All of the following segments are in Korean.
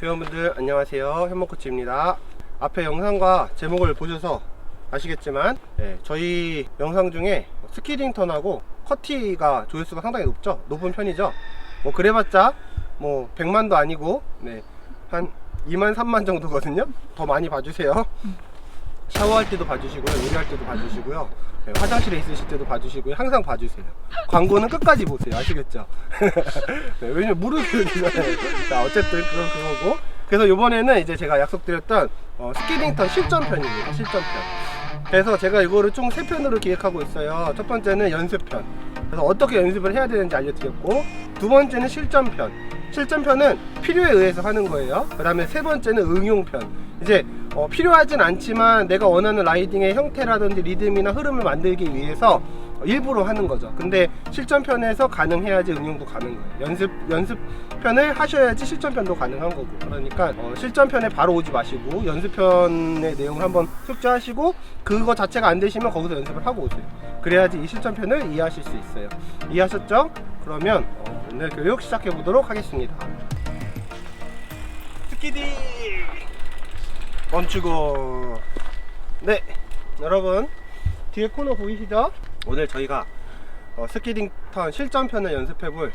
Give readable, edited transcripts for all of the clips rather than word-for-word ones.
회원분들 안녕하세요, 현목코치입니다. 앞에 영상과 제목을 보셔서 아시겠지만 저희 영상 중에 스키딩 턴하고 커티가 조회수가 상당히 높은 편이죠. 뭐 그래봤자 뭐 100만도 아니고 한 2만 3만 정도거든요. 더 많이 봐주세요. 샤워할 때도 봐주시고요, 요리할 때도 봐주시고요, 화장실에 있으실 때도 봐주시고요. 항상 봐주세요. 광고는 끝까지 보세요. 아시겠죠? 왜냐면 무료 교육이잖아요. 자, 어쨌든 그건 그거고. 그래서 이번에는 이제 제가 약속드렸던 스키딩 턴 실전편입니다. 실전편. 그래서 제가 이거를 총 3편으로 기획하고 있어요. 첫 번째는 연습편, 그래서 어떻게 연습을 해야 되는지 알려드렸고, 두 번째는 실전편. 실전편은 필요에 의해서 하는 거예요. 그 다음에 세 번째는 응용편. 이제 필요하진 않지만 내가 원하는 라이딩의 형태라든지 리듬이나 흐름을 만들기 위해서 일부러 하는 거죠. 근데 실전편에서 가능해야지 응용도 가능해요. 연습편을 하셔야지 실전편도 가능한 거고. 그러니까 실전편에 바로 오지 마시고 연습편의 내용을 한번 숙지하시고, 그거 자체가 안 되시면 거기서 연습을 하고 오세요. 그래야지 이 실전편을 이해하실 수 있어요. 이해하셨죠? 그러면 오늘 교육 시작해 보도록 하겠습니다. 스키딩 멈추고. 네, 여러분 뒤에 코너 보이시죠? 오늘 저희가 스키딩 턴 실전편을 연습해 볼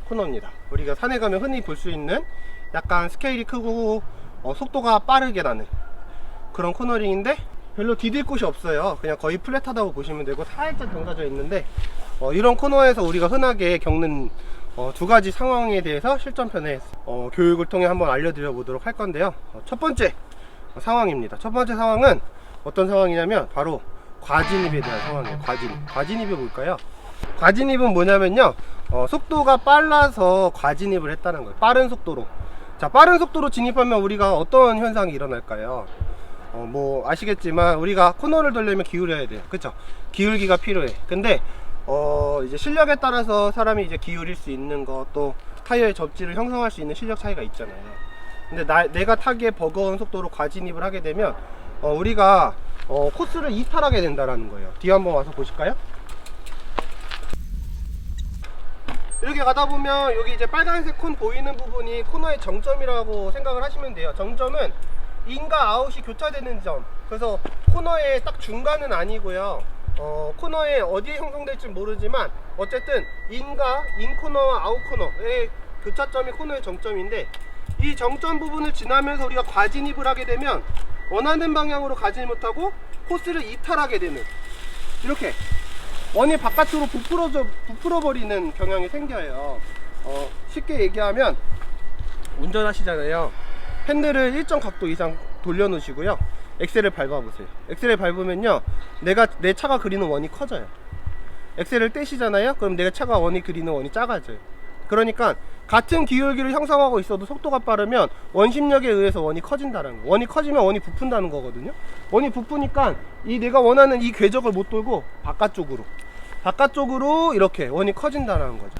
코너입니다. 우리가 산에 가면 흔히 볼 수 있는 약간 스케일이 크고 속도가 빠르게 나는 그런 코너링인데, 별로 디딜 곳이 없어요. 그냥 거의 플랫하다고 보시면 되고, 살짝 경사져 있는데 이런 코너에서 우리가 흔하게 겪는 두 가지 상황에 대해서 실전편에 교육을 통해 한번 알려드려 보도록 할 건데요. 첫 번째 상황입니다. 첫 번째 상황은 어떤 상황이냐면 바로 과진입에 대한 상황이에요. 과진입이 뭘까요? 과진입은 뭐냐면요, 속도가 빨라서 과진입을 했다는 거예요. 빠른 속도로. 자, 빠른 속도로 진입하면 우리가 어떤 현상이 일어날까요? 뭐 아시겠지만 우리가 코너를 돌려면 기울여야 돼요. 그쵸? 기울기가 필요해. 근데 이제 실력에 따라서 사람이 이제 기울일 수 있는 것, 또 타이어의 접지를 형성할 수 있는 실력 차이가 있잖아요. 근데 내가 타기에 버거운 속도로 과진입을 하게 되면 우리가 코스를 이탈하게 된다라는 거예요. 뒤에 한번 와서 보실까요? 이렇게 가다 보면 여기 이제 빨간색 콘 보이는 부분이 코너의 정점이라고 생각을 하시면 돼요. 정점은 인과 아웃이 교차되는 점. 그래서 코너의 딱 중간은 아니고요, 코너에 어디에 형성될지 모르지만 어쨌든 인 코너와 아웃 코너의 교차점이 코너의 정점인데, 이 정점 부분을 지나면서 우리가 과진입을 하게 되면 원하는 방향으로 가지 못하고 코스를 이탈하게 되는, 이렇게 원이 바깥으로 부풀어 버리는 경향이 생겨요. 쉽게 얘기하면 운전하시잖아요. 핸들을 일정 각도 이상 돌려 놓으시고요, 엑셀을 밟아 보세요. 엑셀을 밟으면요, 내 차가 그리는 원이 커져요. 엑셀을 떼시잖아요. 그럼 내 차가 그리는 원이 작아져요. 그러니까 같은 기울기를 형성하고 있어도 속도가 빠르면 원심력에 의해서 원이 커진다는 거. 원이 커지면 원이 부푼다는 거거든요. 원이 부푸니까 내가 원하는 이 궤적을 못 돌고 바깥쪽으로 이렇게 원이 커진다는 거죠.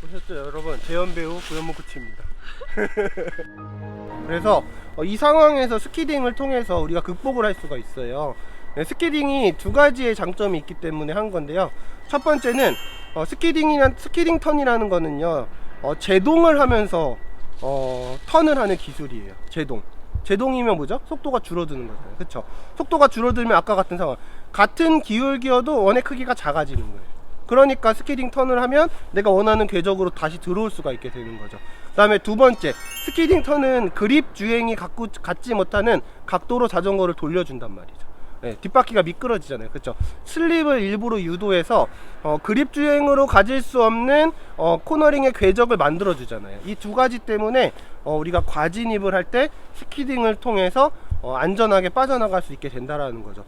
보셨죠 여러분? 재연배우 구현목코치입니다. 그래서 이 상황에서 스키딩을 통해서 우리가 극복을 할 수가 있어요. 스키딩이 두 가지의 장점이 있기 때문에 한 건데요. 첫 번째는 스키딩 턴이라는 거는요, 제동을 하면서 턴을 하는 기술이에요. 제동이면 뭐죠? 속도가 줄어드는 거잖아요. 그쵸? 속도가 줄어들면 아까 같은 상황, 같은 기울기여도 원의 크기가 작아지는 거예요. 그러니까 스키딩 턴을 하면 내가 원하는 궤적으로 다시 들어올 수가 있게 되는 거죠. 그 다음에 두 번째, 스키딩 턴은 그립 주행이 갖지 못하는 각도로 자전거를 돌려준단 말이죠. 뒷바퀴가 미끄러지잖아요. 그쵸? 슬립을 일부러 유도해서 그립 주행으로 가질 수 없는 코너링의 궤적을 만들어 주잖아요. 이 두 가지 때문에 우리가 과진입을 할 때 스키딩을 통해서 안전하게 빠져나갈 수 있게 된다라는 거죠.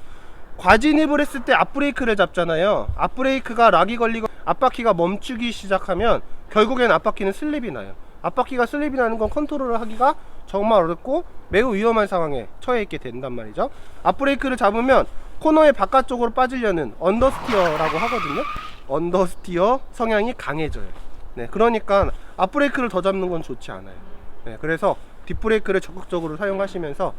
과진입을 했을 때 앞브레이크를 잡잖아요. 앞브레이크가 락이 걸리고 앞바퀴가 멈추기 시작하면 결국엔 앞바퀴는 슬립이 나요. 앞바퀴가 슬립이 나는 건 컨트롤을 하기가 정말 어렵고 매우 위험한 상황에 처해 있게 된단 말이죠. 앞브레이크를 잡으면 코너의 바깥쪽으로 빠지려는 언더스티어라고 하거든요. 언더스티어 성향이 강해져요. 그러니까 앞브레이크를 더 잡는 건 좋지 않아요. 그래서 뒷브레이크를 적극적으로 사용하시면서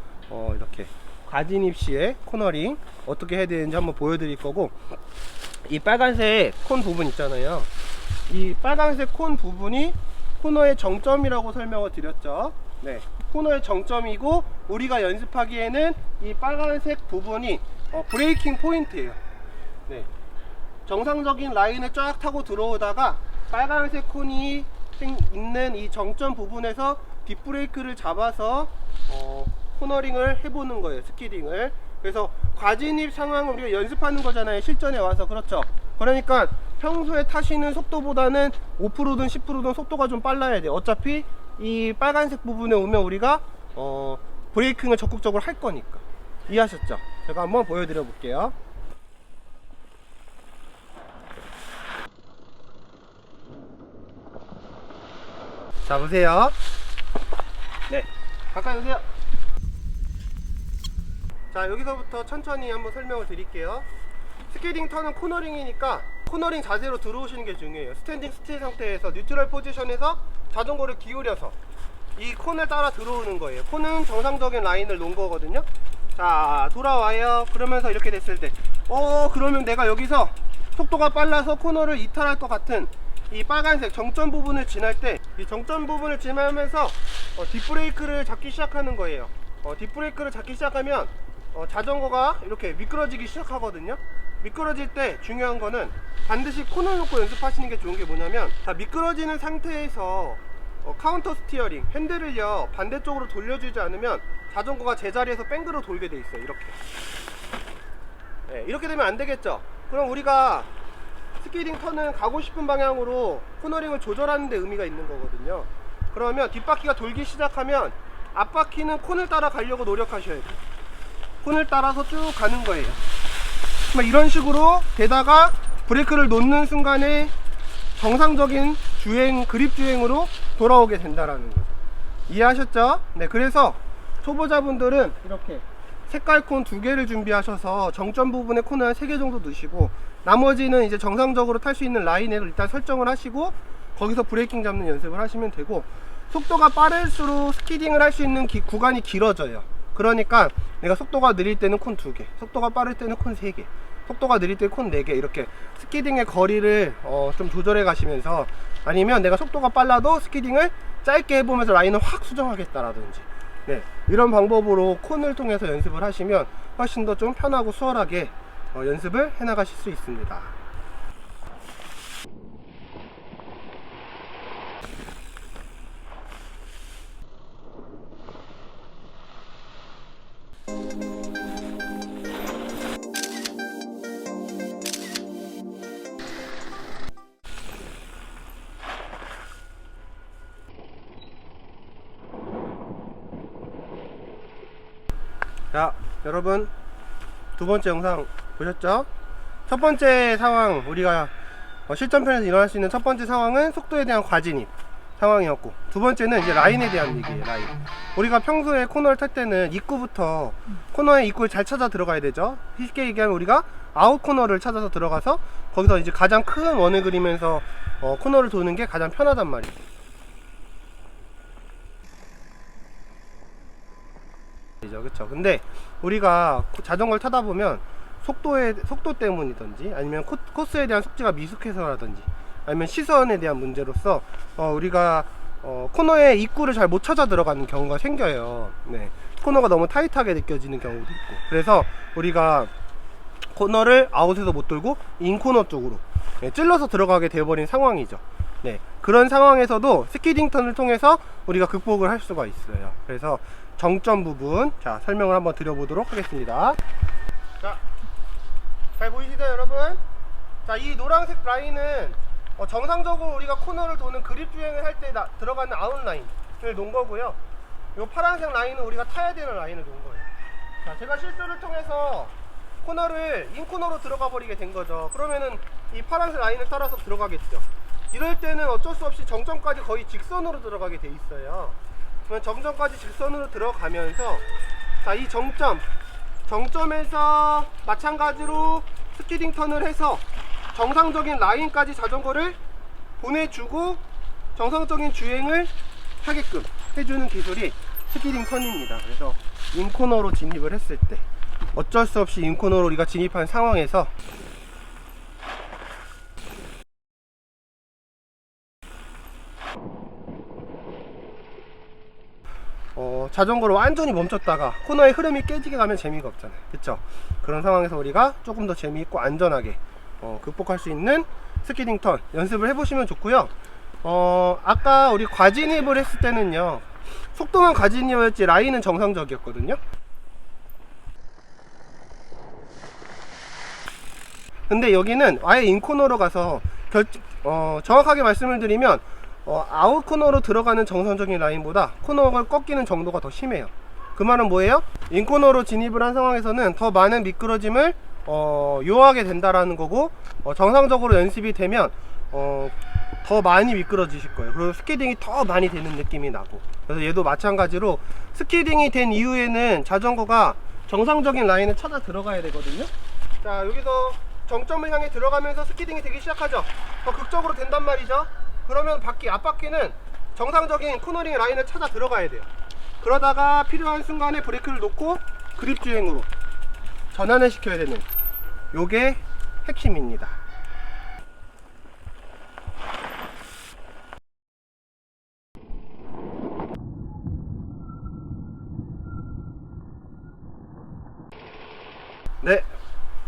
이렇게 과진입 시에 코너링 어떻게 해야 되는지 한번 보여드릴 거고, 이 빨간색 콘 부분 있잖아요. 이 빨간색 콘 부분이 코너의 정점이라고 설명을 드렸죠. 네, 코너의 정점이고 우리가 연습하기에는 이 빨간색 부분이 브레이킹 포인트예요. 네, 정상적인 라인을 쫙 타고 들어오다가 빨간색 콘이 있는 이 정점 부분에서 뒷브레이크를 잡아서 코너링을 해보는 거예요, 스키딩을. 그래서 과진입 상황을 우리가 연습하는 거잖아요, 실전에 와서. 그렇죠. 그러니까 평소에 타시는 속도보다는 5%든 10%든 속도가 좀 빨라야 돼요. 어차피 이 빨간색 부분에 오면 우리가 브레이킹을 적극적으로 할 거니까. 이해하셨죠? 제가 한번 보여드려 볼게요. 자, 보세요. 네, 가까이 오세요. 자, 여기서부터 천천히 한번 설명을 드릴게요. 스키딩 턴은 코너링이니까 코너링 자세로 들어오시는 게 중요해요. 스탠딩 스틸 상태에서 뉴트럴 포지션에서 자전거를 기울여서 이 콘을 따라 들어오는 거예요. 콘은 정상적인 라인을 놓은 거거든요. 자, 돌아와요. 그러면서 이렇게 됐을 때 그러면 내가 여기서 속도가 빨라서 코너를 이탈할 것 같은 이 빨간색 정점 부분을 지날 때, 이 정점 부분을 지나면서 뒷브레이크를 잡기 시작하는 거예요. 뒷브레이크를 잡기 시작하면 자전거가 이렇게 미끄러지기 시작하거든요. 미끄러질 때 중요한 거는 반드시 콘을 놓고 연습하시는 게 좋은 게 뭐냐면, 자, 미끄러지는 상태에서 카운터 스티어링, 핸들을요 반대쪽으로 돌려주지 않으면 자전거가 제자리에서 뺑그로 돌게 돼 있어요. 이렇게. 네, 이렇게 되면 안 되겠죠. 그럼 우리가 스키딩 턴은 가고 싶은 방향으로 코너링을 조절하는 데 의미가 있는 거거든요. 그러면 뒷바퀴가 돌기 시작하면 앞바퀴는 콘을 따라 가려고 노력하셔야 돼요. 콘을 따라서 쭉 가는 거예요. 이런 식으로 게다가 브레이크를 놓는 순간에 정상적인 주행, 그립 주행으로 돌아오게 된다라는 거죠. 이해하셨죠? 네, 그래서 초보자분들은 이렇게 색깔 콘 2개를 준비하셔서 정점 부분에 콘을 3개 정도 넣으시고, 나머지는 이제 정상적으로 탈 수 있는 라인에 일단 설정을 하시고 거기서 브레이킹 잡는 연습을 하시면 되고, 속도가 빠를수록 스키딩을 할 수 있는 구간이 길어져요. 그러니까 내가 속도가 느릴 때는 콘 2개, 속도가 빠를 때는 콘 3개, 속도가 느릴 때 콘 4개, 이렇게 스키딩의 거리를 좀 조절해 가시면서, 아니면 내가 속도가 빨라도 스키딩을 짧게 해보면서 라인을 확 수정하겠다라든지, 네, 이런 방법으로 콘을 통해서 연습을 하시면 훨씬 더 좀 편하고 수월하게 연습을 해 나가실 수 있습니다. 자, 여러분, 두 번째 영상 보셨죠? 첫 번째 상황, 우리가 실전편에서 일어날 수 있는 첫 번째 상황은 속도에 대한 과진입 상황이었고, 두 번째는 이제 라인에 대한 얘기예요. 라인. 우리가 평소에 코너를 탈 때는 입구부터, 코너의 입구를 잘 찾아 들어가야 되죠. 쉽게 얘기하면 우리가 아웃 코너를 찾아서 들어가서 거기서 이제 가장 큰 원을 그리면서 코너를 도는 게 가장 편하단 말이에요. 그렇죠. 근데 우리가 자전거를 타다 보면 속도 때문이든지, 아니면 코스에 대한 속지가 미숙해서라든지, 아니면 시선에 대한 문제로서 우리가 코너의 입구를 잘 못 찾아 들어가는 경우가 생겨요. 네, 코너가 너무 타이트하게 느껴지는 경우도 있고, 그래서 우리가 코너를 아웃에서 못 돌고 인코너 쪽으로 찔러서 들어가게 되어버린 상황이죠. 네, 그런 상황에서도 스키딩 턴을 통해서 우리가 극복을 할 수가 있어요. 그래서 정점 부분, 자, 설명을 한번 드려보도록 하겠습니다. 자, 잘 보이시죠, 여러분? 자, 이 노란색 라인은 정상적으로 우리가 코너를 도는 그립 주행을 할 때 들어가는 아웃라인을 놓은 거고요. 이 파란색 라인은 우리가 타야 되는 라인을 놓은 거예요. 자, 제가 실수를 통해서 코너를 인코너로 들어가 버리게 된 거죠. 그러면은 이 파란색 라인을 따라서 들어가겠죠. 이럴 때는 어쩔 수 없이 정점까지 거의 직선으로 들어가게 돼 있어요. 그러면 정점까지 직선으로 들어가면서, 자, 이 정점에서 마찬가지로 스키딩 턴을 해서 정상적인 라인까지 자전거를 보내주고 정상적인 주행을 하게끔 해주는 기술이 스키딩 턴입니다. 그래서 인코너로 진입을 했을 때, 어쩔 수 없이 인코너로 우리가 진입한 상황에서 자전거를 완전히 멈췄다가 코너의 흐름이 깨지게 가면 재미가 없잖아요. 그쵸? 그런 상황에서 우리가 조금 더 재미있고 안전하게 극복할 수 있는 스키딩 턴 연습을 해보시면 좋고요. 아까 우리 과진입을 했을 때는요, 속도만 과진입이었지 라인은 정상적이었거든요. 근데 여기는 아예 인코너로 가서 정확하게 말씀을 드리면 아웃 코너로 들어가는 정상적인 라인보다 코너가 꺾이는 정도가 더 심해요. 그 말은 뭐예요? 인코너로 진입을 한 상황에서는 더 많은 미끄러짐을 요하게 된다라는 거고, 정상적으로 연습이 되면 더 많이 미끄러지실 거예요. 그리고 스키딩이 더 많이 되는 느낌이 나고, 그래서 얘도 마찬가지로 스키딩이 된 이후에는 자전거가 정상적인 라인을 찾아 들어가야 되거든요. 자, 여기서 정점을 향해 들어가면서 스키딩이 되기 시작하죠. 더 극적으로 된단 말이죠. 그러면 앞바퀴는 정상적인 코너링 라인을 찾아 들어가야 돼요. 그러다가 필요한 순간에 브레이크를 놓고 그립 주행으로 전환을 시켜야 되는, 요게 핵심입니다. 네,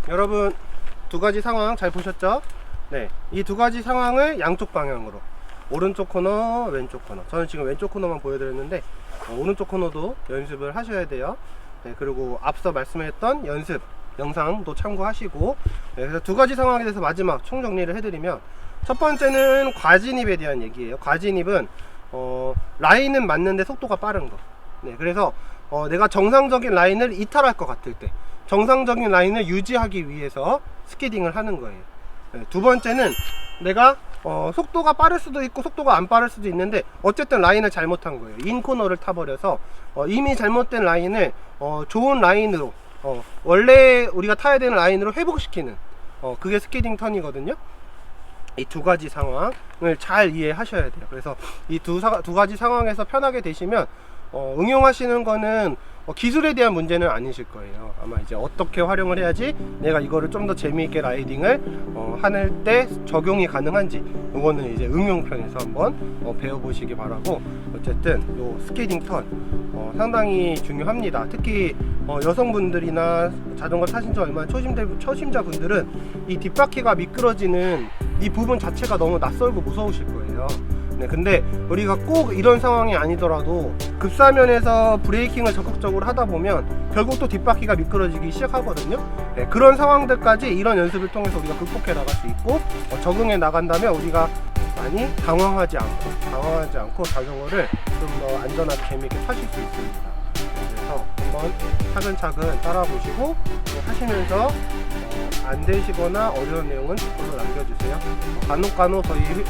여러분 두 가지 상황 잘 보셨죠? 네, 이 두 가지 상황을 양쪽 방향으로, 오른쪽 코너, 왼쪽 코너. 저는 지금 왼쪽 코너만 보여드렸는데 오른쪽 코너도 연습을 하셔야 돼요. 네, 그리고 앞서 말씀했던 연습 영상도 참고하시고, 네, 그래서 두 가지 상황에 대해서 마지막 총정리를 해드리면, 첫 번째는 과진입에 대한 얘기예요. 과진입은 라인은 맞는데 속도가 빠른 거. 네, 그래서 내가 정상적인 라인을 이탈할 것 같을 때 정상적인 라인을 유지하기 위해서 스키딩을 하는 거예요. 네, 두 번째는 내가 속도가 빠를 수도 있고 속도가 안 빠를 수도 있는데 어쨌든 라인을 잘못한 거예요. 인코너를 타버려서 이미 잘못된 라인을 좋은 라인으로, 원래 우리가 타야 되는 라인으로 회복시키는, 그게 스키딩 턴이거든요. 이 두 가지 상황을 잘 이해하셔야 돼요. 그래서 이 두 가지 상황에서 편하게 되시면 응용하시는 거는 기술에 대한 문제는 아니실 거예요. 아마 이제 어떻게 활용을 해야지 내가 이거를 좀 더 재미있게 라이딩을 할 때 적용이 가능한지, 이거는 이제 응용편에서 한번 배워보시기 바라고, 어쨌든 요 스케이팅 턴 상당히 중요합니다. 특히 여성분들이나 자전거 타신 지 얼마 초심자분들은 이 뒷바퀴가 미끄러지는 이 부분 자체가 너무 낯설고 무서우실 거예요. 네, 근데 우리가 꼭 이런 상황이 아니더라도 급사면에서 브레이킹을 적극적으로 하다 보면 결국 또 뒷바퀴가 미끄러지기 시작하거든요. 네, 그런 상황들까지 이런 연습을 통해서 우리가 극복해 나갈 수 있고, 적응해 나간다면 우리가 많이 당황하지 않고 자전거를 좀 더 안전하게 재미있게 타실 수 있습니다. 그래서 한번 차근차근 따라 보시고 하시면서 안 되시거나 어려운 내용은 댓글로 남겨주세요. 간혹 저희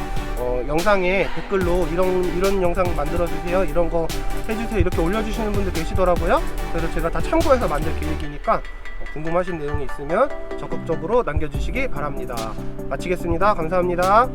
영상에 댓글로 이런 영상 만들어주세요, 이런 거 해주세요, 이렇게 올려주시는 분들 계시더라고요. 그래서 제가 다 참고해서 만들 계획이니까 궁금하신 내용이 있으면 적극적으로 남겨주시기 바랍니다. 마치겠습니다. 감사합니다.